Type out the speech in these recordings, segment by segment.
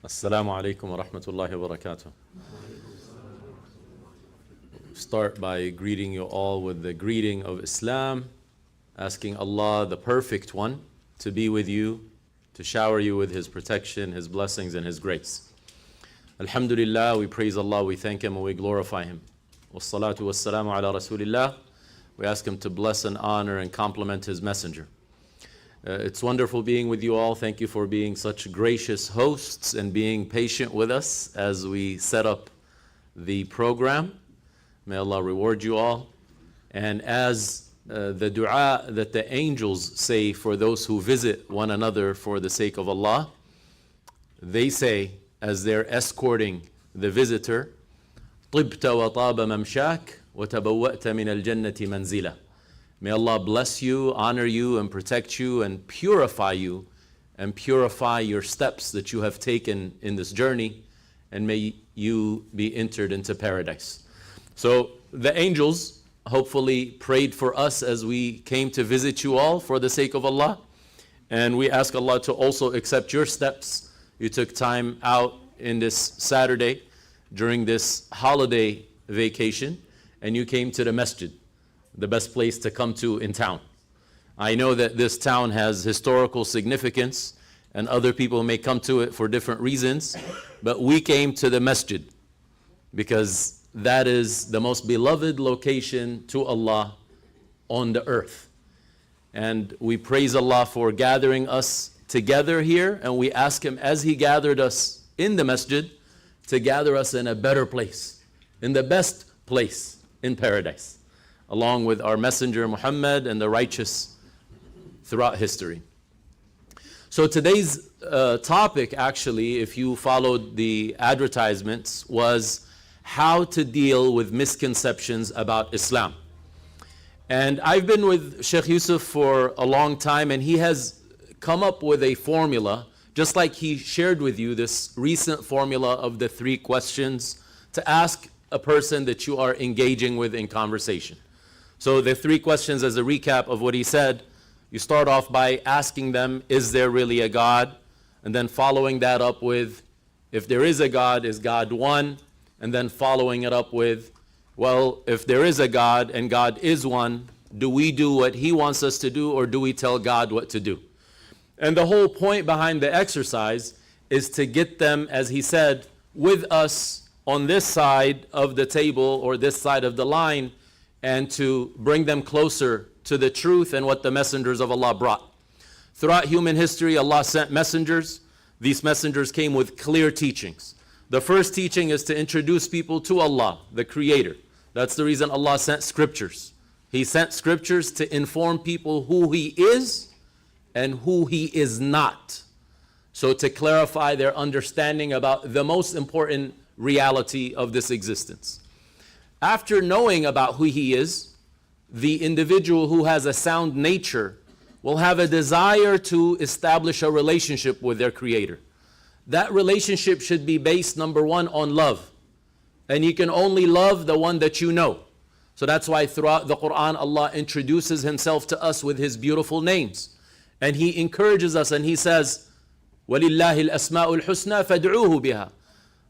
Assalamu alaikum wa rahmatullahi wa barakatuh. Start by greeting you all with the greeting of Islam, asking Allah, the perfect one, to be with you, to shower you with His protection, His blessings, and His grace. Alhamdulillah, we praise Allah, we thank Him, and we glorify Him. Wassalatu wassalamu ala Rasulillah. We ask Him to bless and honor and compliment His messenger. It's wonderful being with you all. Thank you for being such gracious hosts and being patient with us as we set up the program. May Allah reward you all. And as the dua that the angels say for those who visit one another for the sake of Allah, they say as they're escorting the visitor, طِبْتَ وَطَابَ مَمْشَاكَ وَتَبَوَّأْتَ مِنَ الْجَنَّةِ مَنْزِلًا. May Allah bless you, honor you, and protect you, and purify you, and purify your steps that you have taken in this journey, and may you be entered into paradise. So the angels hopefully prayed for us as we came to visit you all for the sake of Allah, and we ask Allah to also accept your steps. You took time out in this Saturday during this holiday vacation, and you came to the masjid, the best place to come to in town. I know that this town has historical significance and other people may come to it for different reasons, but we came to the masjid because that is the most beloved location to Allah on the earth. And we praise Allah for gathering us together here, and we ask Him as He gathered us in the masjid to gather us in a better place, in the best place in paradise, along with our messenger Muhammad and the righteous throughout history. So today's topic, actually, if you followed the advertisements, was how to deal with misconceptions about Islam. And I've been with Sheikh Yusuf for a long time, and he has come up with a formula, just like he shared with you this recent formula of the 3 questions to ask a person that you are engaging with in conversation. So the 3 questions, as a recap of what he said, you start off by asking them, is there really a God? And then following that up with, if there is a God, is God one? And then following it up with, well, if there is a God and God is one, do we do what He wants us to do, or do we tell God what to do? And the whole point behind the exercise is to get them, as he said, with us on this side of the table or this side of the line, and to bring them closer to the truth and what the messengers of Allah brought. Throughout human history, Allah sent messengers. These messengers came with clear teachings. The first teaching is to introduce people to Allah, the Creator. That's the reason Allah sent scriptures. He sent scriptures to inform people who He is and who He is not. So to clarify their understanding about the most important reality of this existence. After knowing about who He is, the individual who has a sound nature will have a desire to establish a relationship with their Creator. That relationship should be based, number 1, on love. And you can only love the one that you know. So that's why throughout the Quran, Allah introduces Himself to us with His beautiful names. And He encourages us and He says, وَلِلَّهِ الْأَسْمَاءُ الْحُسْنَى فَادْعُوهُ بِهَا.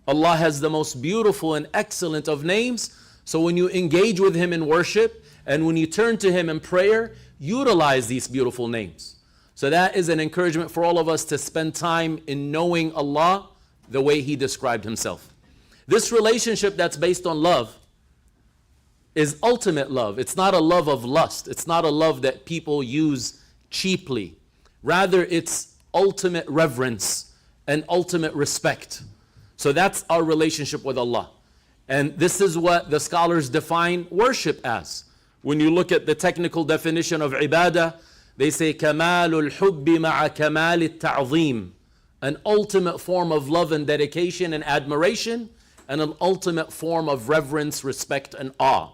Allah has the most beautiful and excellent of names. So when you engage with Him in worship and when you turn to Him in prayer, utilize these beautiful names. So that is an encouragement for all of us to spend time in knowing Allah the way He described Himself. This relationship that's based on love is ultimate love. It's not a love of lust. It's not a love that people use cheaply. Rather, it's ultimate reverence and ultimate respect. So that's our relationship with Allah. And this is what the scholars define worship as. When you look at the technical definition of ibadah, they say كَمَالُ الْحُبِّ مَعَ كَمَالِ التَّعْظِيمِ, an ultimate form of love and dedication and admiration, and an ultimate form of reverence, respect, and awe.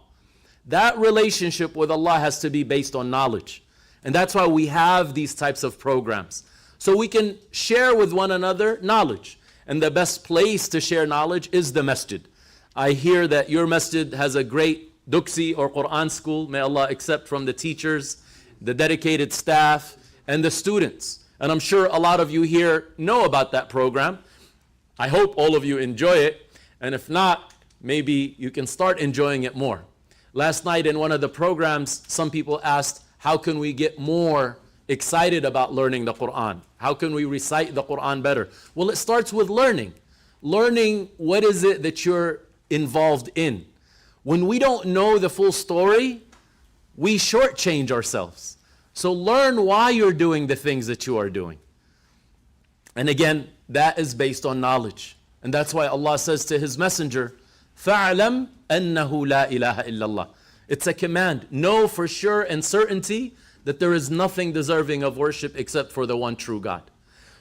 That relationship with Allah has to be based on knowledge. And that's why we have these types of programs. So we can share with one another knowledge. And the best place to share knowledge is the masjid. I hear that your masjid has a great Duksi or Quran school. May Allah accept from the teachers, the dedicated staff, and the students. And I'm sure a lot of you here know about that program. I hope all of you enjoy it, and if not, maybe you can start enjoying it more. Last night in one of the programs, some people asked, how can we get more excited about learning the Quran? How can we recite the Quran better? Well, it starts with learning. Learning what is it that you're involved in. When we don't know the full story, we shortchange ourselves. So learn why you're doing the things that you are doing. And again, that is based on knowledge. And that's why Allah says to His Messenger, فَعْلَمْ أَنَّهُ لَا إِلَهَ إِلَّا اللَّهِ. It's a command. Know for sure and certainty that there is nothing deserving of worship except for the one true God.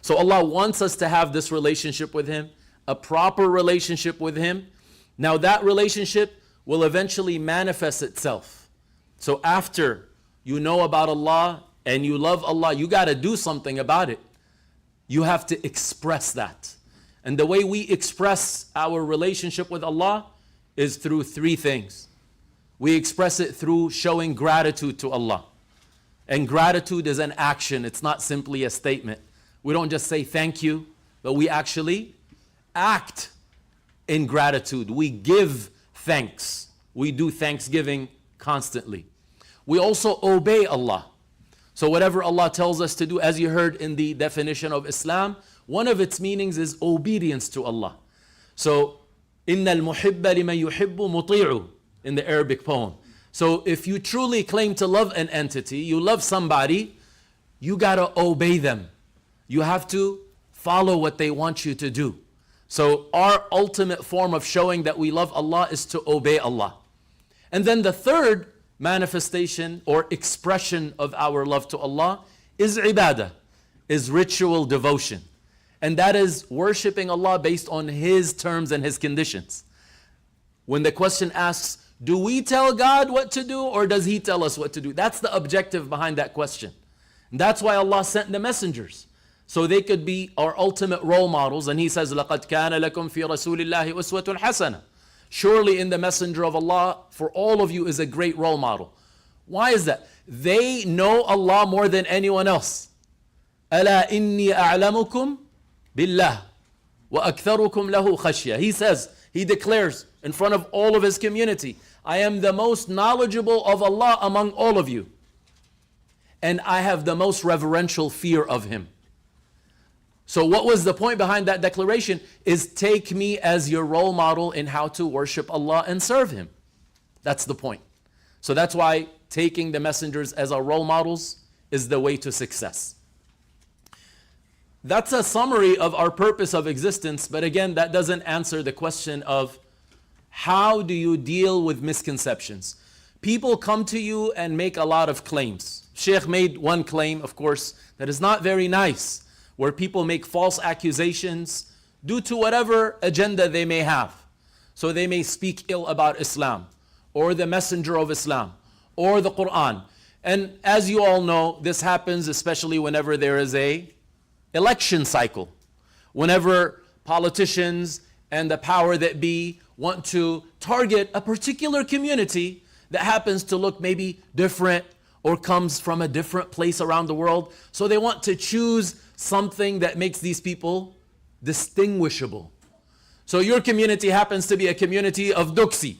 So Allah wants us to have this relationship with Him, a proper relationship with Him. Now that relationship will eventually manifest itself. So after you know about Allah and you love Allah, you got to do something about it. You have to express that. And the way we express our relationship with Allah is through three things. We express it through showing gratitude to Allah. And gratitude is an action. It's not simply a statement. We don't just say thank you, but we actually act in gratitude. We give thanks. We do thanksgiving constantly. We also obey Allah. So whatever Allah tells us to do, as you heard in the definition of Islam, one of its meanings is obedience to Allah. So, إِنَّ الْمُحِبَّ لِمَنْ يُحِبُّ مُطِيعُ in the Arabic poem. So if you truly claim to love an entity, you love somebody, you gotta obey them. You have to follow what they want you to do. So our ultimate form of showing that we love Allah is to obey Allah. And then the third manifestation or expression of our love to Allah is ibadah, is ritual devotion. And that is worshiping Allah based on His terms and His conditions. When the question asks, do we tell God what to do or does He tell us what to do? That's the objective behind that question. And that's why Allah sent the messengers. So they could be our ultimate role models. And He says, لَقَدْ كَانَ لَكُمْ فِي رَسُولِ اللَّهِ أُسْوَةٌ حَسَنَةٌ. Surely in the messenger of Allah, for all of you is a great role model. Why is that? They know Allah more than anyone else. أَلَا إِنِّي أَعْلَمُكُمْ بِاللَّهِ وَأَكْثَرُكُمْ لَهُ خَشْيَةً. He says, He declares in front of all of His community, I am the most knowledgeable of Allah among all of you. And I have the most reverential fear of Him. So what was the point behind that declaration? Is take me as your role model in how to worship Allah and serve Him. That's the point. So that's why taking the messengers as our role models is the way to success. That's a summary of our purpose of existence, but again, that doesn't answer the question of how do you deal with misconceptions? People come to you and make a lot of claims. Sheikh made one claim, of course, that is not very nice, where people make false accusations due to whatever agenda they may have. So they may speak ill about Islam, or the messenger of Islam, or the Quran. And as you all know, this happens especially whenever there is a election cycle. Whenever politicians and the power that be want to target a particular community that happens to look maybe different or comes from a different place around the world. So they want to choose something that makes these people distinguishable. So your community happens to be a community of Duksi,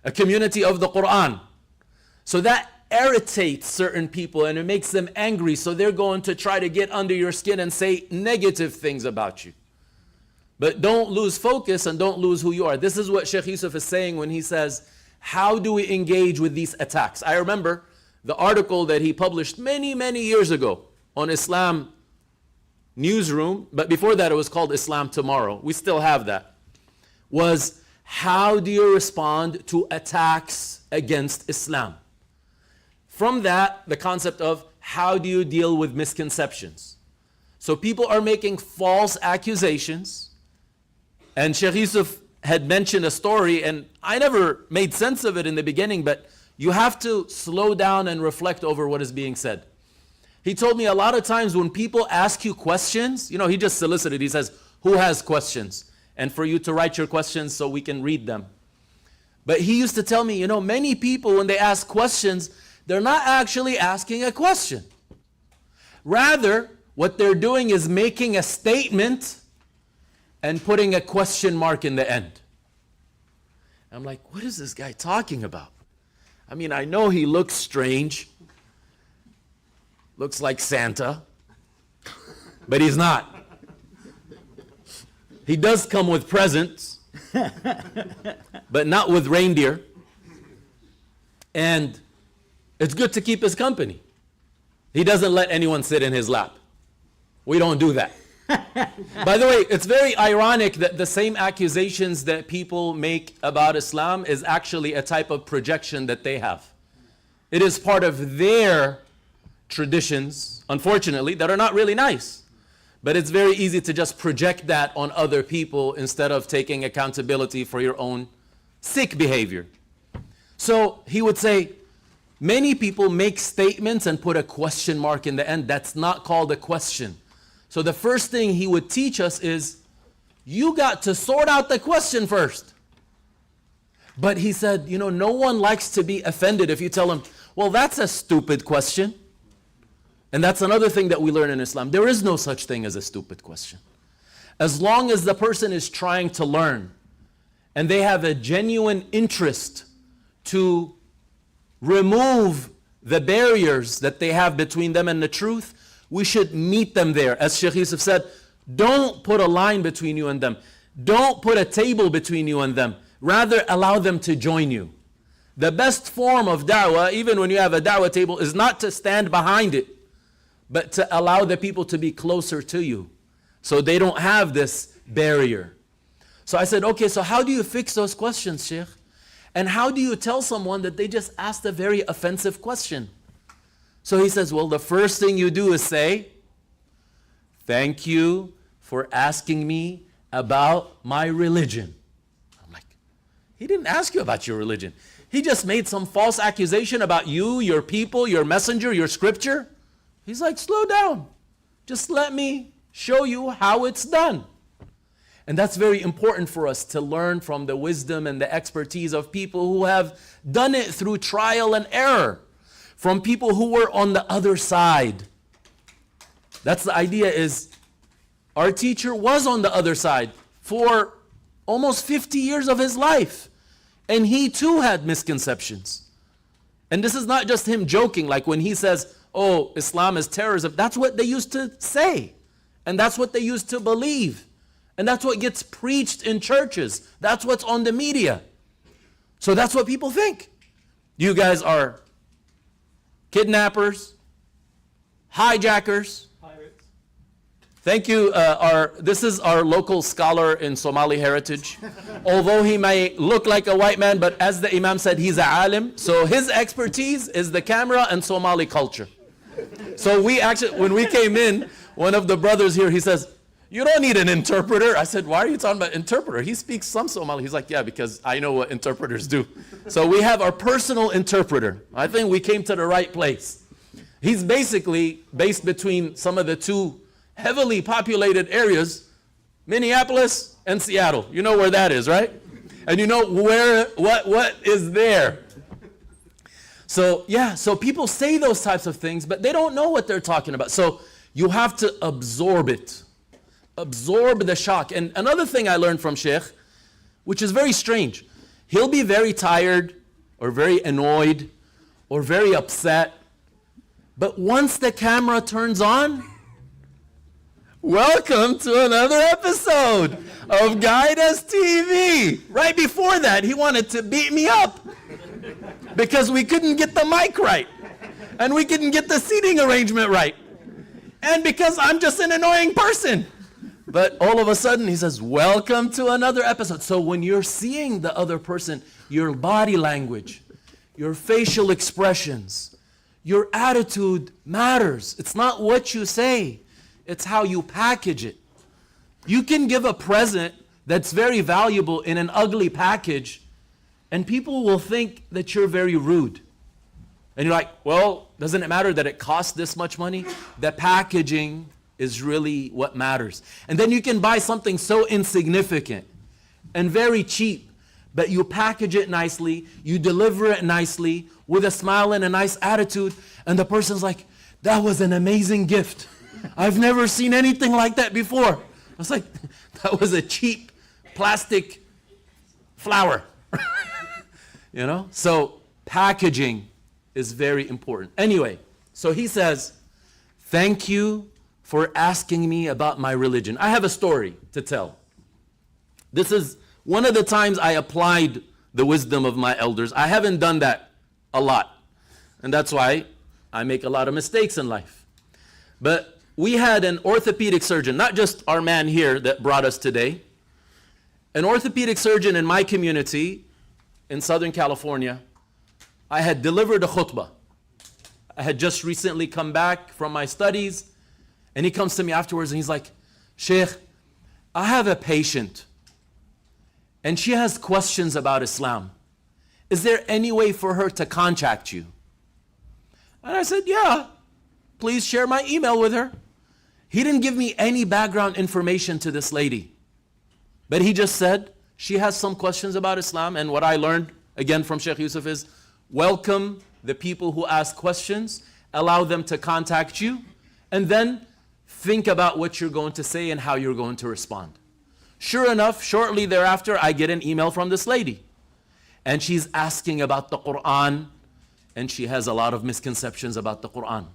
a community of the Quran. So that irritates certain people and it makes them angry. So they're going to try to get under your skin and say negative things about you. But don't lose focus and don't lose who you are. This is what Sheikh Yusuf is saying when he says, how do we engage with these attacks? I remember the article that he published many, many years ago on Islam Newsroom, but before that it was called Islam Tomorrow. We still have that. Was how do you respond to attacks against Islam? From that, the concept of how do you deal with misconceptions? So people are making false accusations. And Sheikh Yusuf had mentioned a story, and I never made sense of it in the beginning, but you have to slow down and reflect over what is being said. He told me a lot of times when people ask you questions, he just solicited, he says, who has questions? And for you to write your questions so we can read them. But he used to tell me, many people when they ask questions, they're not actually asking a question. Rather, what they're doing is making a statement and putting a question mark in the end. I'm like, what is this guy talking about? I mean, I know he looks strange, looks like Santa, but he's not. He does come with presents, but not with reindeer. And it's good to keep his company. He doesn't let anyone sit in his lap. We don't do that. By the way, it's very ironic that the same accusations that people make about Islam is actually a type of projection that they have. It is part of their traditions, unfortunately, that are not really nice. But it's very easy to just project that on other people instead of taking accountability for your own sick behavior. So he would say, many people make statements and put a question mark in the end. That's not called a question. So the first thing he would teach us is, you got to sort out the question first. But he said, no one likes to be offended if you tell him, well, that's a stupid question. And that's another thing that we learn in Islam. There is no such thing as a stupid question. As long as the person is trying to learn and they have a genuine interest to remove the barriers that they have between them and the truth, we should meet them there. As Sheikh Yusuf said, don't put a line between you and them. Don't put a table between you and them. Rather, allow them to join you. The best form of da'wah, even when you have a da'wah table, is not to stand behind it, but to allow the people to be closer to you so they don't have this barrier. So I said, okay, so how do you fix those questions, Sheikh? And how do you tell someone that they just asked a very offensive question? So he says, well, the first thing you do is say, thank you for asking me about my religion. I'm like, he didn't ask you about your religion. He just made some false accusation about you, your people, your messenger, your scripture. He's like, slow down. Just let me show you how it's done. And that's very important for us to learn from the wisdom and the expertise of people who have done it through trial and error, from people who were on the other side. That's the idea, is our teacher was on the other side for almost 50 years of his life. And he too had misconceptions. And this is not just him joking, like when he says, oh, Islam is terrorism. That's what they used to say. And that's what they used to believe. And that's what gets preached in churches. That's what's on the media. So that's what people think. You guys are kidnappers, hijackers. Pirates. Thank you. This is our local scholar in Somali heritage. Although he may look like a white man, but as the Imam said, he's a alim. So his expertise is the camera and Somali culture. So we actually, when we came in, one of the brothers here, he says, you don't need an interpreter. I said, why are you talking about interpreter? He speaks some Somali. He's like, yeah, because I know what interpreters do. So we have our personal interpreter. I think we came to the right place. He's basically based between some of the two heavily populated areas, Minneapolis and Seattle. You know where that is, right? And you know what is there. So yeah, so people say those types of things, but they don't know what they're talking about. So you have to absorb it. Absorb the shock. And another thing I learned from Sheikh, which is very strange, he'll be very tired or very annoyed or very upset, but once the camera turns on, welcome to another episode of Guidance TV. Right before that, he wanted to beat me up because we couldn't get the mic right and we couldn't get the seating arrangement right, and because I'm just an annoying person. But all of a sudden, he says, welcome to another episode. So when you're seeing the other person, your body language, your facial expressions, your attitude matters. It's not what you say. It's how you package it. You can give a present that's very valuable in an ugly package, and people will think that you're very rude. And you're like, well, doesn't it matter that it costs this much money? The packaging is really what matters. And then you can buy something so insignificant and very cheap, but you package it nicely, you deliver it nicely with a smile and a nice attitude, and the person's like, that was an amazing gift. I've never seen anything like that before. was like, that was a cheap plastic flower. You know? So packaging is very important. Anyway, so he says, thank you for asking me about my religion. I have a story to tell. This is one of the times I applied the wisdom of my elders. I haven't done that a lot. And that's why I make a lot of mistakes in life. But we had an orthopedic surgeon, not just our man here that brought us today, an orthopedic surgeon in my community in Southern California. I had delivered a khutbah. I had just recently come back from my studies, and he comes to me afterwards and he's like, Sheikh, I have a patient and she has questions about Islam. Is there any way for her to contact you? And I said, yeah, please share my email with her. He didn't give me any background information to this lady, but he just said she has some questions about Islam. And what I learned again from Sheikh Yusuf is welcome the people who ask questions, allow them to contact you, and then think about what you're going to say and how you're going to respond. Sure enough, shortly thereafter, I get an email from this lady. And she's asking about the Quran, and she has a lot of misconceptions about the Quran.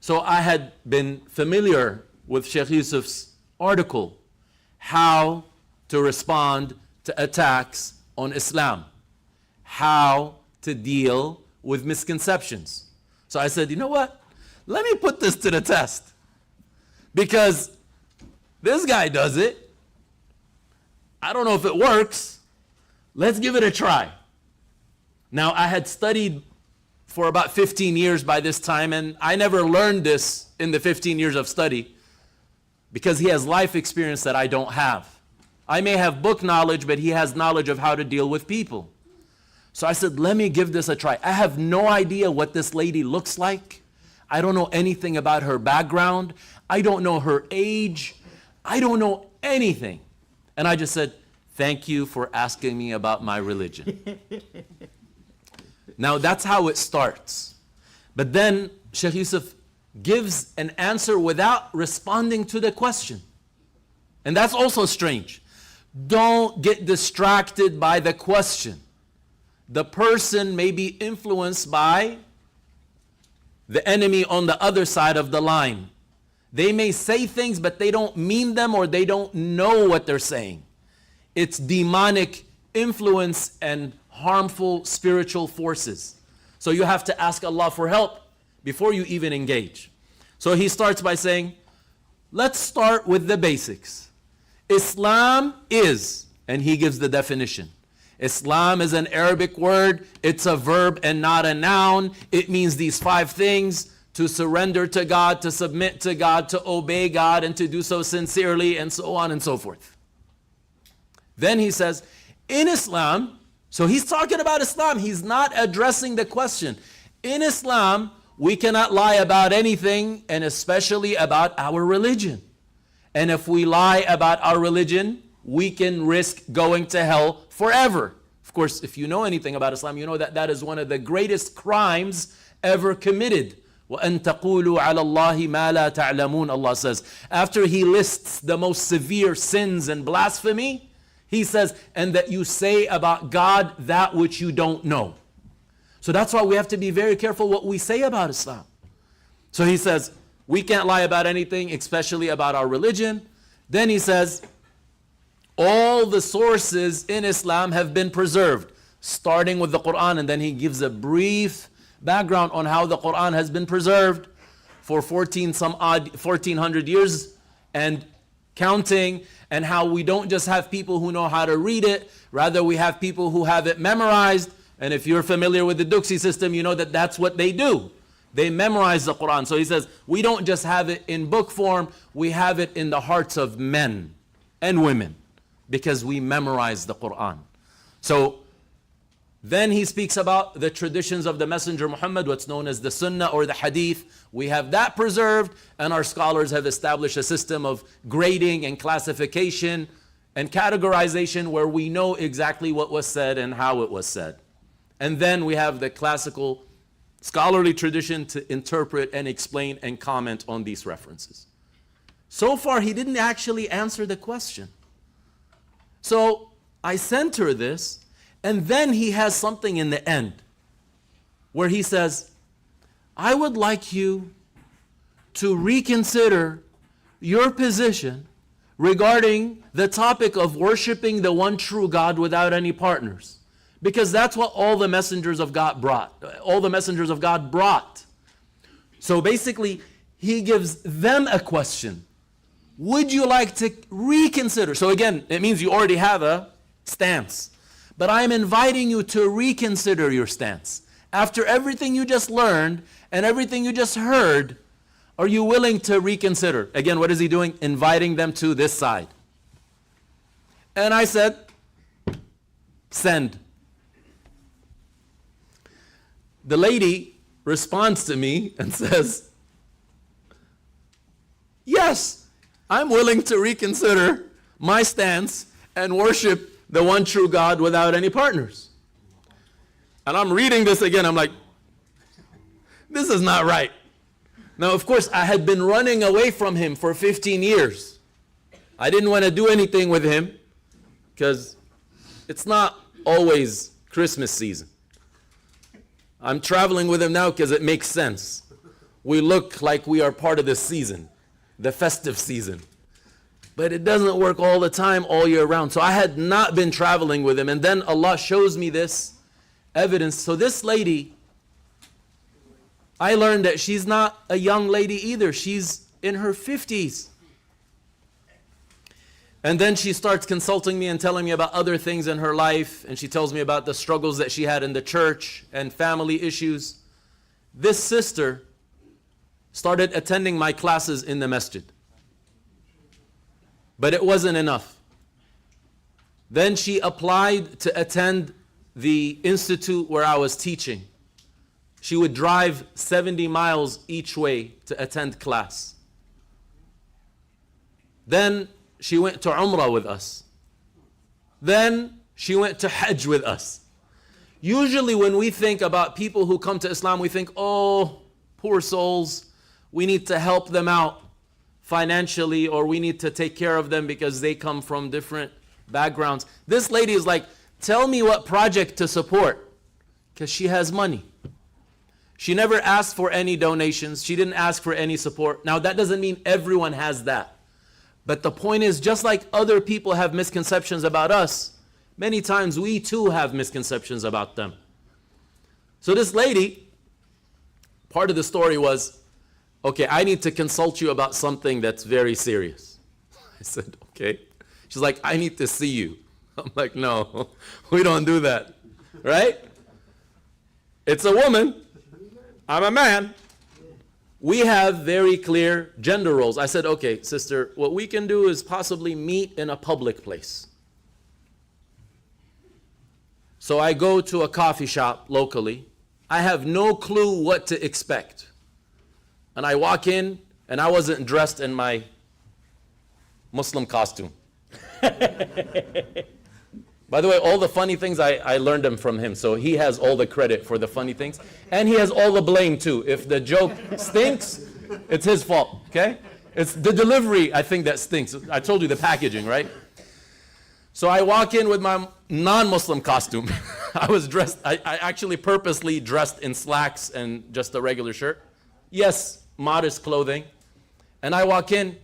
So I had been familiar with Sheikh Yusuf's article, How to Respond to Attacks on Islam, How to Deal with Misconceptions. So I said, you know what? Let me put this to the test. Because this guy does it. I don't know if it works. Let's give it a try. Now, I had studied for about 15 years by this time, and I never learned this in the 15 years of study because he has life experience that I don't have. I may have book knowledge, but he has knowledge of how to deal with people. So I said, let me give this a try. I have no idea what this lady looks like. I don't know anything about her background. I don't know her age. I don't know anything. And I just said, thank you for asking me about my religion. Now that's how it starts. But then Sheikh Yusuf gives an answer without responding to the question. And that's also strange. Don't get distracted by the question. The person may be influenced by the enemy on the other side of the line. They may say things, but they don't mean them or they don't know what they're saying. It's demonic influence and harmful spiritual forces. So you have to ask Allah for help before you even engage. So he starts by saying, let's start with the basics. Islam is, and he gives the definition. Islam is an Arabic word. It's a verb and not a noun. It means these 5 things: to surrender to God, to submit to God, to obey God, and to do so sincerely, and so on and so forth. Then he says, in Islam, so he's talking about Islam. He's not addressing the question. In Islam, we cannot lie about anything, and especially about our religion. And if we lie about our religion, we can risk going to hell forever. Of course, if you know anything about Islam, you know that that is one of the greatest crimes ever committed. وَأَن تَقُولُوا عَلَى اللَّهِ مَا لَا تَعْلَمُونَ, Allah says. After he lists the most severe sins and blasphemy, he says, and that you say about God that which you don't know. So that's why we have to be very careful what we say about Islam. So he says, we can't lie about anything, especially about our religion. Then he says, all the sources in Islam have been preserved, starting with the Quran, and then he gives a brief background on how the Quran has been preserved for 1400 years and counting, and how we don't just have people who know how to read it, rather we have people who have it memorized. And if you're familiar with the Duksi system, you know that that's what they do. They memorize the Quran. So he says, we don't just have it in book form, we have it in the hearts of men and women, because we memorize the Quran. So then he speaks about the traditions of the Messenger Muhammad, what's known as the Sunnah or the Hadith. We have that preserved, and our scholars have established a system of grading and classification and categorization where we know exactly what was said and how it was said. And then we have the classical scholarly tradition to interpret and explain and comment on these references. So far, he didn't actually answer the question. So I sent her this, and then he has something in the end where he says, I would like you to reconsider your position regarding the topic of worshiping the one true God without any partners. Because that's what all the messengers of God brought. All the messengers of God brought. So basically, he gives them a question. Would you like to reconsider? So again, it means you already have a stance. But I'm inviting you to reconsider your stance. After everything you just learned and everything you just heard, are you willing to reconsider? Again, what is he doing? Inviting them to this side. And I said, send. The lady responds to me and says, yes, I'm willing to reconsider my stance and worship the one true God without any partners. And I'm reading this again, I'm like, this is not right. Now, of course, I had been running away from him for 15 years. I didn't want to do anything with him because it's not always Christmas season. I'm traveling with him now because it makes sense. We look like we are part of the season, the festive season. But it doesn't work all the time, all year round. So I had not been traveling with him. And then Allah shows me this evidence. So this lady, I learned that she's not a young lady either. She's in her 50s. And then she starts consulting me and telling me about other things in her life. And she tells me about the struggles that she had in the church and family issues. This sister started attending my classes in the masjid. But it wasn't enough. Then she applied to attend the institute where I was teaching. She would drive 70 miles each way to attend class. Then she went to Umrah with us. Then she went to Hajj with us. Usually when we think about people who come to Islam, we think, oh, poor souls, we need to help them out financially, or we need to take care of them because they come from different backgrounds. This lady is like, tell me what project to support, because she has money. She never asked for any donations. She didn't ask for any support. Now, that doesn't mean everyone has that. But the point is, just like other people have misconceptions about us, many times we too have misconceptions about them. So this lady, part of the story was, okay, I need to consult you about something that's very serious. I said, okay. She's like, I need to see you. I'm like, no, we don't do that, right? It's a woman. I'm a man. We have very clear gender roles. I said, okay, sister, what we can do is possibly meet in a public place. So I go to a coffee shop locally. I have no clue what to expect. And I walk in, and I wasn't dressed in my Muslim costume. By the way, all the funny things, I learned them from him. So he has all the credit for the funny things. And he has all the blame, too. If the joke stinks, it's his fault, okay? It's the delivery, I think, that stinks. I told you the packaging, right? So I walk in with my non-Muslim costume. I was dressed, I actually purposely dressed in slacks and just a regular shirt. Yes, modest clothing. And I walk in,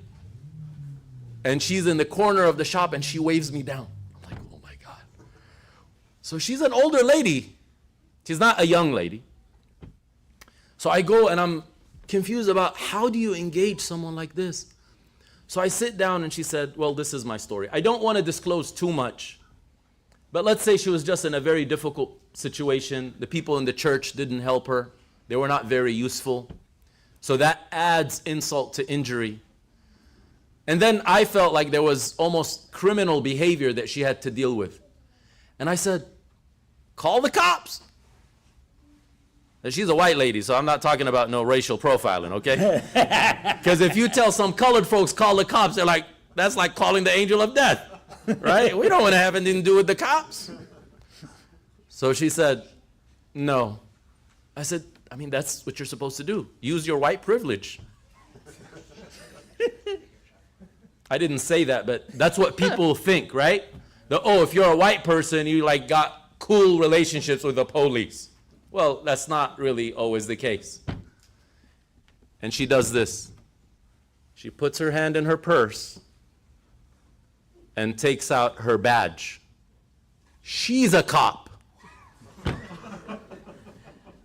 and she's in the corner of the shop, and she waves me down. I'm like, oh my God. So she's an older lady. She's not a young lady. So I go, and I'm confused about how do you engage someone like this? So I sit down, and she said, well, this is my story. I don't want to disclose too much, but let's say she was just in a very difficult situation. The people in the church didn't help her. They were not very useful. So that adds insult to injury. And then I felt like there was almost criminal behavior that she had to deal with. And I said, call the cops. And she's a white lady, so I'm not talking about no racial profiling, okay? Because if you tell some colored folks, call the cops, they're like, that's like calling the angel of death, right? We don't want to have anything to do with the cops. So she said, no. I said, I mean, that's what you're supposed to do. Use your white privilege. I didn't say that, but that's what people think, right? Oh, if you're a white person, you like got cool relationships with the police. Well, that's not really always the case. And she does this. She puts her hand in her purse and takes out her badge. She's a cop.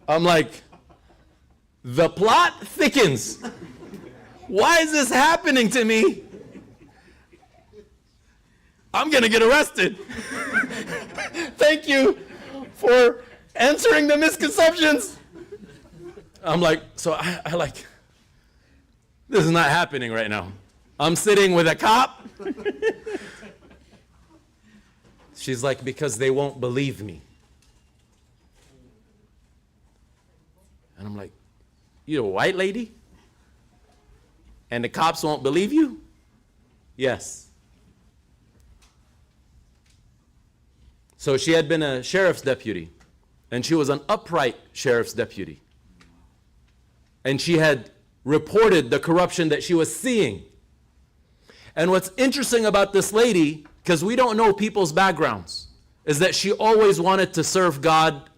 I'm like, the plot thickens. Why is this happening to me? I'm going to get arrested. Thank you for answering the misconceptions. I'm like, so I like, this is not happening right now. I'm sitting with a cop. She's like, because they won't believe me. And I'm like, you're a white lady? And the cops won't believe you? Yes. So she had been a sheriff's deputy, and she was an upright sheriff's deputy. And she had reported the corruption that she was seeing. And what's interesting about this lady, because we don't know people's backgrounds, is that she always wanted to serve God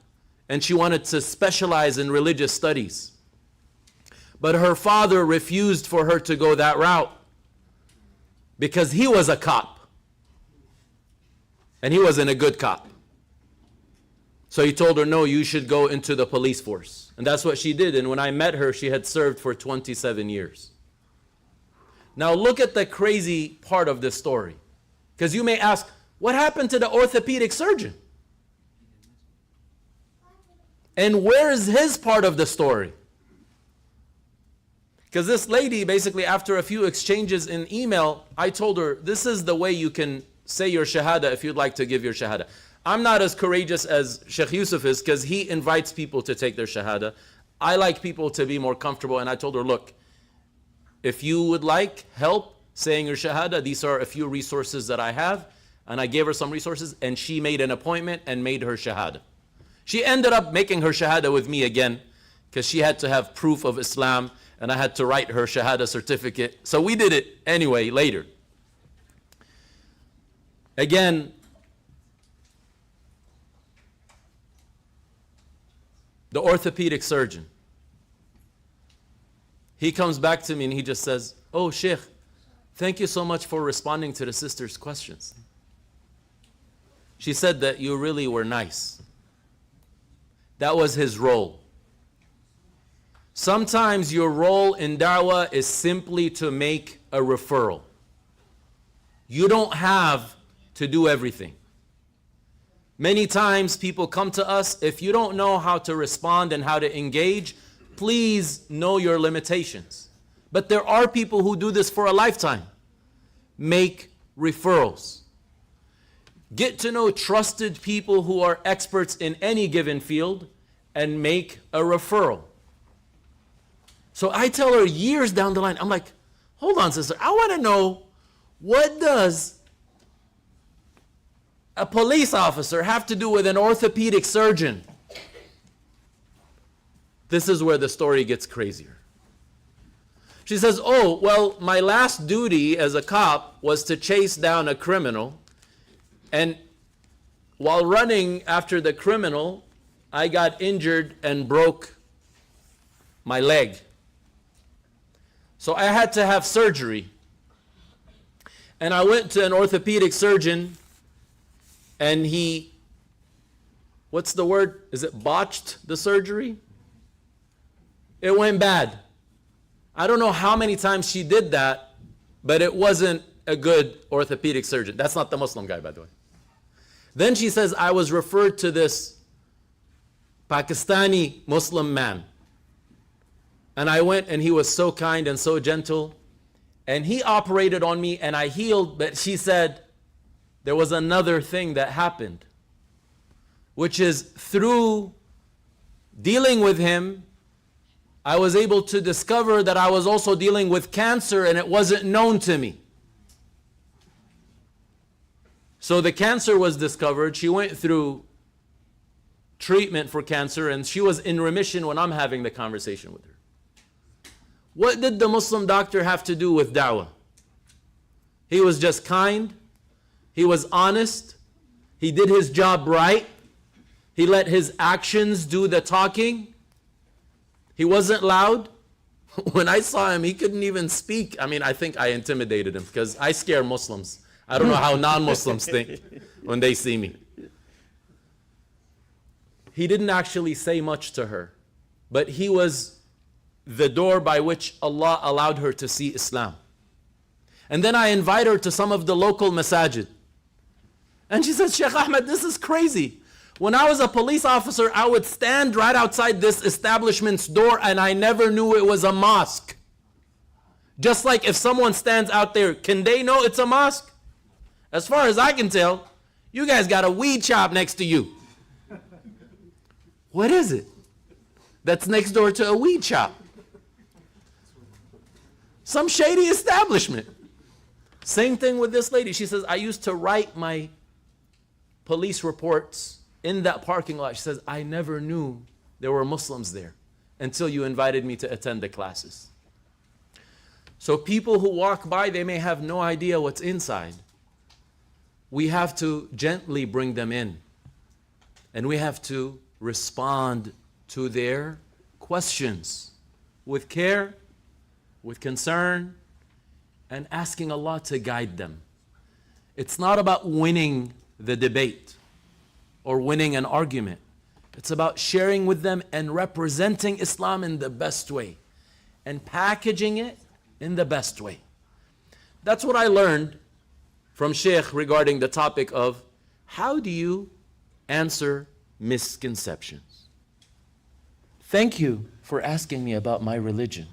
and she wanted to specialize in religious studies. But her father refused for her to go that route because he was a cop. And he wasn't a good cop. So he told her, no, you should go into the police force. And that's what she did. And when I met her, she had served for 27 years. Now look at the crazy part of this story. Because you may ask, what happened to the orthopedic surgeon? And where is his part of the story? Because this lady, basically after a few exchanges in email, I told her, this is the way you can say your shahada if you'd like to give your shahada. I'm not as courageous as Sheikh Yusuf is because he invites people to take their shahada. I like people to be more comfortable, and I told her, look, if you would like help saying your shahada, these are a few resources that I have. And I gave her some resources, and she made an appointment and made her shahada. She ended up making her shahada with me again because she had to have proof of Islam, and I had to write her shahada certificate. So we did it anyway later. Again, the orthopedic surgeon, he comes back to me and he just says, oh, Sheikh, thank you so much for responding to the sister's questions. She said that you really were nice. That was his role. Sometimes your role in da'wah is simply to make a referral. You don't have to do everything. Many times people come to us, if you don't know how to respond and how to engage, please know your limitations. But there are people who do this for a lifetime. Make referrals. Get to know trusted people who are experts in any given field and make a referral. So I tell her years down the line, I'm like, hold on, sister, I want to know, what does a police officer have to do with an orthopedic surgeon? This is where the story gets crazier. She says, oh, well, my last duty as a cop was to chase down a criminal. And while running after the criminal, I got injured and broke my leg. So I had to have surgery. And I went to an orthopedic surgeon, and he, what's the word? Is it botched the surgery? It went bad. I don't know how many times she did that, but it wasn't a good orthopedic surgeon. That's not the Muslim guy, by the way. Then she says, I was referred to this Pakistani Muslim man. And I went, and he was so kind and so gentle. And he operated on me, and I healed. But she said, there was another thing that happened, which is through dealing with him, I was able to discover that I was also dealing with cancer, and it wasn't known to me. So the cancer was discovered. She went through treatment for cancer, and she was in remission when I'm having the conversation with her. What did the Muslim doctor have to do with da'wah? He was just kind. He was honest. He did his job right. He let his actions do the talking. He wasn't loud. When I saw him, he couldn't even speak. I mean, I think I intimidated him because I scare Muslims. I don't know how non-Muslims think when they see me. He didn't actually say much to her, but he was the door by which Allah allowed her to see Islam. And then I invite her to some of the local masajid. And she says, Sheikh Ahmed, this is crazy. When I was a police officer, I would stand right outside this establishment's door and I never knew it was a mosque. Just like if someone stands out there, can they know it's a mosque? As far as I can tell, you guys got a weed shop next to you. What is it that's next door to a weed shop? Some shady establishment. Same thing with this lady. She says, I used to write my police reports in that parking lot. She says, I never knew there were Muslims there until you invited me to attend the classes. So people who walk by, they may have no idea what's inside. We have to gently bring them in. And we have to respond to their questions with care, with concern, and asking Allah to guide them. It's not about winning the debate or winning an argument. It's about sharing with them and representing Islam in the best way and packaging it in the best way. That's what I learned from Sheikh regarding the topic of how do you answer misconceptions. Thank you for asking me about my religion.